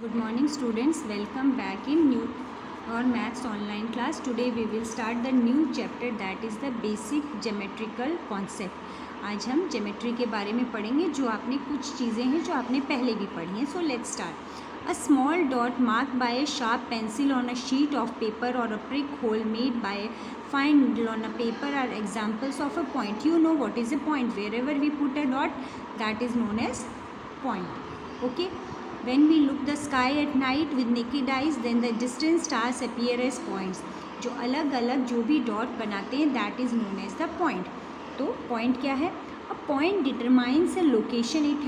Good morning students, welcome back in new or maths online class. Today we will start the new chapter that is the basic geometrical concept. आज हम geometry के बारे में पढ़ेंगे जो आपने कुछ चीज़ें हैं जो आपने पहले भी पढ़ी हैं. So let's start. A small dot marked by a sharp pencil on a sheet of paper or a prick hole made by a fine needle on a paper are examples of a point. You know what is a point. Wherever we put a dot, that is known as point. Okay. When we look the sky at night with naked eyes, then the distant stars appear as points. जो अलग अलग जो भी dot बनाते हैं that is known as the point. तो point क्या है? A point determines a location. It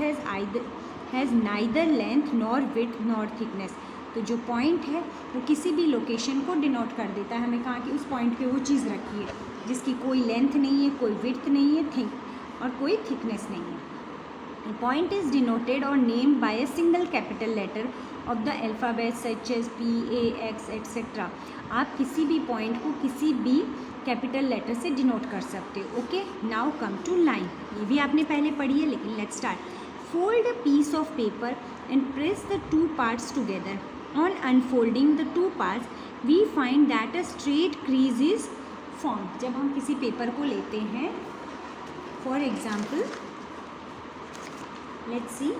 has neither length nor width nor thickness. तो जो point है वो किसी भी लोकेशन को डिनोट कर देता है. हमें कहा कि उस पॉइंट पे वो चीज़ रखी है जिसकी कोई लेंथ नहीं है, कोई विड्थ नहीं है, और कोई थिकनेस नहीं है. A point is denoted or named by a single capital letter of the alphabet such as P, A, X, etc. आप किसी भी पॉइंट को किसी भी कैपिटल लेटर से डिनोट कर सकते हो. Okay, now come to line. ये भी आपने पहले पढ़ी है लेकिन let's start. Fold a piece of paper and press the two parts together. On unfolding the two parts we find that a straight crease is form. जब हम किसी पेपर को लेते हैं, for example let's see,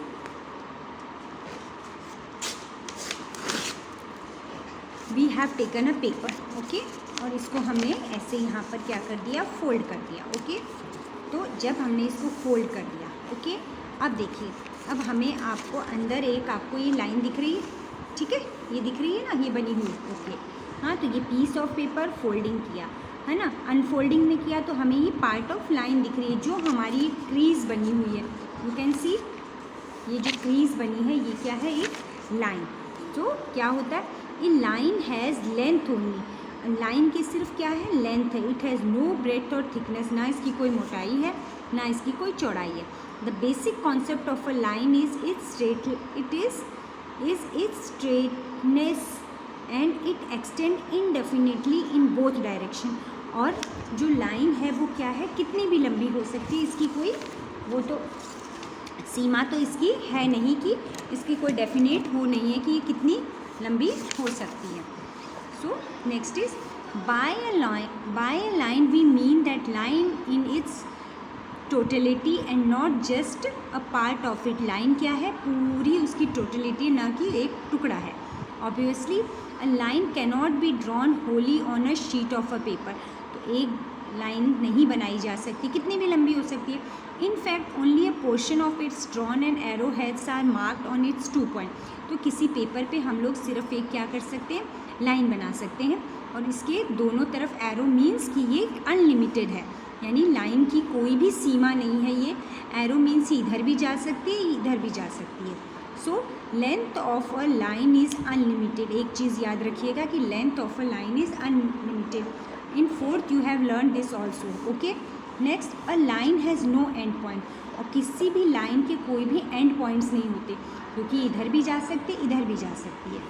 we have taken a paper. okay, और इसको हमने ऐसे यहाँ पर क्या कर दिया, फोल्ड कर दिया. ओके, तो जब हमने इसको फोल्ड कर दिया, ओके, अब देखिए, अब हमें आपको अंदर आपको ये लाइन दिख रही है, ठीक है, ये दिख रही है ना, ये बनी हुई. ओके, हाँ, तो ये पीस ऑफ पेपर फोल्डिंग किया है ना, अनफोल्डिंग में किया तो हमें ये पार्ट ऑफ लाइन दिख रही है जो हमारी क्रीज बनी हुई है. यू कैन सी, ये जो क्रीज बनी है ये क्या है, एक लाइन. तो क्या होता है, ये line has length only. Line की सिर्फ क्या है, लेंथ है. इट हैज़ नो ब्रेथ और थिकनेस. ना इसकी कोई मोटाई है ना इसकी कोई चौड़ाई है. The basic concept of a line is it's straightness and it extend indefinitely in both direction. और जो लाइन है वो क्या है, कितनी भी लंबी हो सकती है, इसकी कोई वो तो सीमा तो इसकी है नहीं कि इसकी कोई डेफिनेट वो नहीं है कि ये कितनी लंबी हो सकती है. So next is by a line we mean that line in its totality and not just a part of it. Line क्या है, पूरी उसकी टोटलिटी, ना कि एक टुकड़ा है. Obviously a line cannot be drawn wholly on a sheet of a paper. तो एक लाइन नहीं बनाई जा सकती, कितनी भी लंबी हो सकती है. In fact only a portion of its drawn and arrow heads are marked on its 2 point. तो किसी पेपर पे हम लोग सिर्फ एक क्या कर सकते हैं, लाइन बना सकते हैं, और इसके दोनों तरफ एरो मीन्स कि ये अनलिमिटेड है, यानी लाइन की कोई भी सीमा नहीं है. ये एरो मीन्स इधर भी जा सकती है, इधर भी जा सकती है. So length of a line is unlimited. एक चीज़ याद रखिएगा कि length of a line is unlimited. In fourth you have learn this also. Okay, next, a line has no end point. और किसी भी लाइन के कोई भी एंड पॉइंट्स नहीं होते, क्योंकि इधर भी जा सकती है, इधर भी जा सकती है.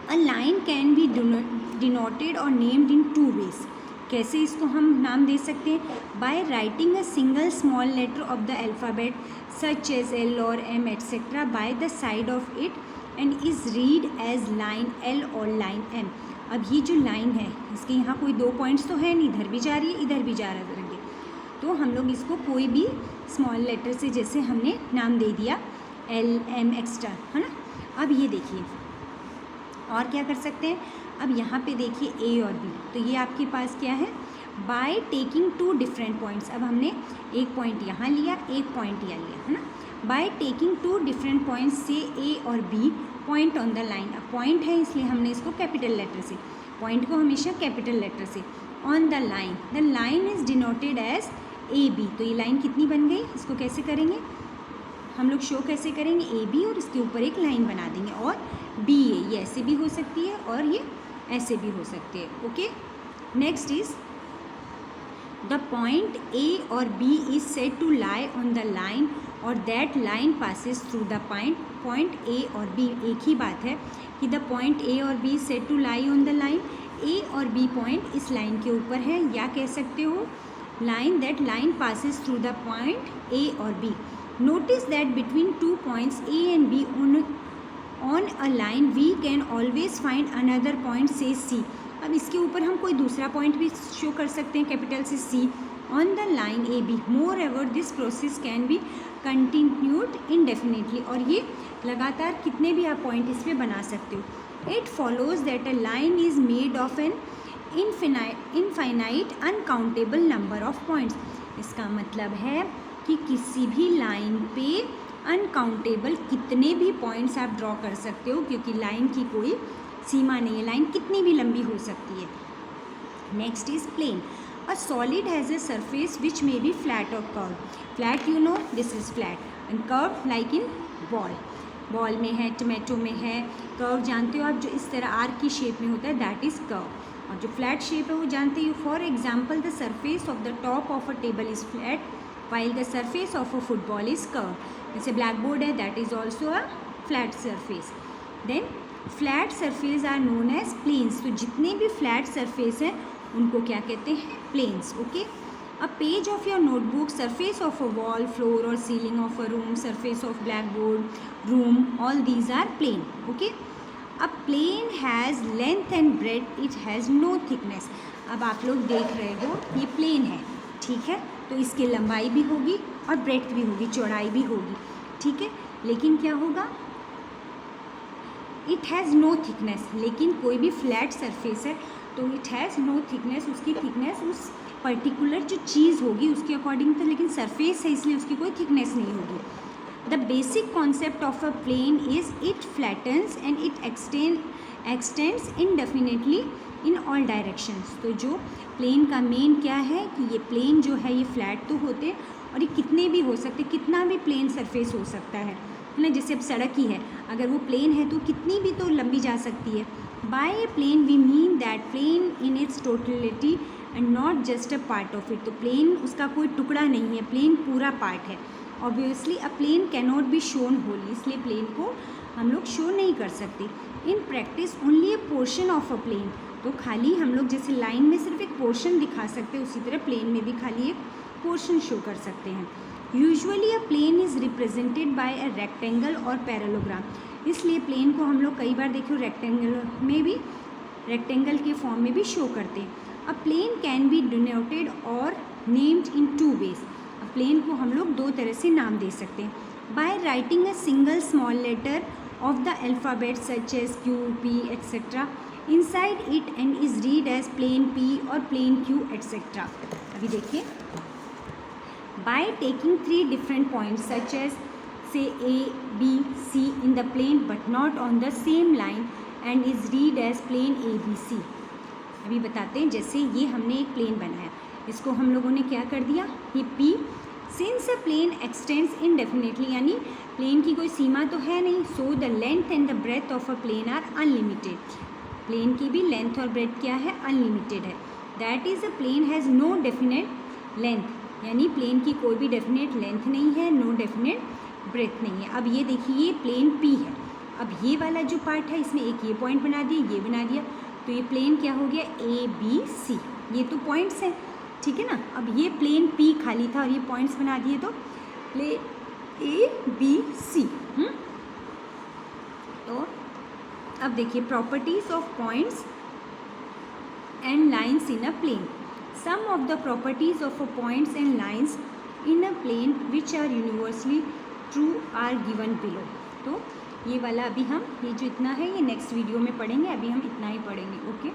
A line can be denoted और नेम्ड इन 2 वेज. कैसे इसको हम नाम दे सकते हैं, by writing a single small letter of the alphabet such as L और M etcetera by the side of it and is read as line L और लाइन M. अब ये जो लाइन है इसके यहाँ कोई 2 पॉइंट्स तो है नहीं, इधर भी जा रही है, इधर भी जा रही है, तो हम लोग इसको कोई भी स्मॉल लेटर से जैसे हमने नाम दे दिया L M एक्स्ट्रा, है ना. अब ये देखिए और क्या कर सकते हैं, अब यहाँ पे देखिए A और B. तो ये आपके पास क्या है, बाय टेकिंग 2 डिफरेंट पॉइंट्स. अब हमने एक पॉइंट यहाँ लिया, एक पॉइंट यहाँ लिया, है ना. बाय टेकिंग 2 डिफरेंट पॉइंट्स से A और B point on the line. अब पॉइंट है इसलिए हमने इसको कैपिटल लेटर से, पॉइंट को हमेशा कैपिटल लेटर से. On the line is denoted as AB. तो ये लाइन कितनी बन गई, इसको कैसे करेंगे हम लोग, शो कैसे करेंगे, AB और इसके ऊपर एक लाइन बना देंगे, और BA. ये ऐसे भी हो सकती है और ये ऐसे भी हो सकती है. Okay, next is the point A और B is said to lie on the line और that line passes through the point A और B. एक ही बात है कि द पॉइंट A और B said to lie on the line. A और B पॉइंट इस लाइन के ऊपर है, या कह सकते हो line that line passes through the point A और B. Notice that between 2 points A and B on a line we can always find another point say C. अब इसके ऊपर हम कोई दूसरा पॉइंट भी शो कर सकते हैं कैपिटल से C on the line A B. Moreover this process can be continued indefinitely, और ये लगातार कितने भी आप पॉइंट इस पर बना सकते हो। It follows that a line is made of an infinite uncountable number of points. इसका मतलब है कि किसी भी लाइन पे अनकाउंटेबल कितने भी पॉइंट्स आप ड्रॉ कर सकते हो, क्योंकि लाइन की कोई सीमा नहीं है, लाइन कितनी भी लंबी हो सकती है। Next is plane. A solid has a surface which may be flat और curve. Flat you know this is flat, and curve like in ball. Ball में है, टोमेटो में है। कर्व जानते हो आप, जो इस तरह आर्क की शेप में होता है, दैट इज़ कर्व। और जो फ्लैट शेप है वो जानते हो। For example the surface of the top of a table is flat while the surface of a football is curve. जैसे ब्लैक बोर्ड है, that is also a flat surface. Then flat surface are known as planes. तो जितने भी flat surface हैं उनको क्या कहते हैं, planes. Okay, a page of your notebook, surface of a wall, floor और ceiling of a room, surface of black board, room, all these are plane. Okay, a plane has length and breadth, it has no thickness. अब आप लोग देख रहे हो ये plane है, ठीक है, तो इसकी लंबाई भी होगी और ब्रेथ भी होगी, चौड़ाई भी होगी, ठीक है। लेकिन क्या होगा, इट हैज़ नो थिकनेस। लेकिन कोई भी फ्लैट सरफेस है तो इट हैज़ नो थिकनेस, उसकी थिकनेस उस पर्टिकुलर जो चीज़ होगी उसके अकॉर्डिंग, तो लेकिन सरफेस है इसलिए उसकी कोई थिकनेस नहीं होगी। The basic concept of a plane is it flatness and it extends indefinitely in all directions. तो जो प्लेन का मेन क्या है कि ये प्लेन जो है ये फ्लैट तो होते हैं और ये कितने भी हो सकते, कितना भी प्लेन सरफेस हो सकता है ना। जैसे अब सड़क ही है, अगर वो प्लेन है तो कितनी भी तो लंबी जा सकती है। By a plane we mean that plane in its totality and not just a part of it. तो प्लेन उसका कोई टुकड़ा नहीं है, प्लेन पूरा पार्ट है। Obviously a plane can not be shown wholly, इसलिए प्लेन को हम लोग शो नहीं कर सकते। In practice only a portion of a plane. तो खाली हम लोग जैसे लाइन में सिर्फ एक पोर्शन दिखा सकते हैं, उसी तरह प्लेन में भी खाली एक पोर्शन शो कर सकते हैं। Usually a plane is represented by a rectangle और पैरेललोग्राम। इसलिए प्लेन को हम लोग कई बार देखो रेक्टेंगल में भी, रेक्टेंगल के फॉर्म में भी शो करते हैं। A plane can be denoted और named in two ways. A plane को हम लोग दो तरह से नाम दे सकते हैं। By writing a single small letter of the alphabet such as Q, P etcetera inside it and is read as plain P or plain Q etc. अभी देखिए, by taking three different points such as say A, B, C in the plane but not on the same line and is read as plain ABC. अभी बताते हैं, जैसे ये हमने एक plane बनाया, इसको हम लोगों ने क्या कर दिया, ये P, since a plane extends indefinitely, यानी प्लेन की कोई सीमा तो है नहीं, so the length and the breadth of a plane are unlimited. Plane की भी लेंथ और ब्रेथ क्या है, अनलिमिटेड है। That is a plane has no definite length, यानी प्लेन की कोई भी डेफिनेट लेंथ नहीं है, नो डेफिनेट ब्रेथ नहीं है। अब ये देखिए, ये प्लेन P है। अब ये वाला जो पार्ट है इसमें एक ये पॉइंट बना दिया, ये बना दिया, तो ये प्लेन क्या हो गया, ABC। ये तो पॉइंट्स हैं, ठीक है ना। अब ये प्लेन P खाली था और ये पॉइंट्स बना दिए, तो प्लेन ABC। तो अब देखिए, properties of points and lines in a plane. Some of the properties of a points and lines in a plane which are universally true are given below. तो ये वाला अभी हम, ये जो इतना है ये नेक्स्ट वीडियो में पढ़ेंगे, अभी हम इतना ही पढ़ेंगे। ओके।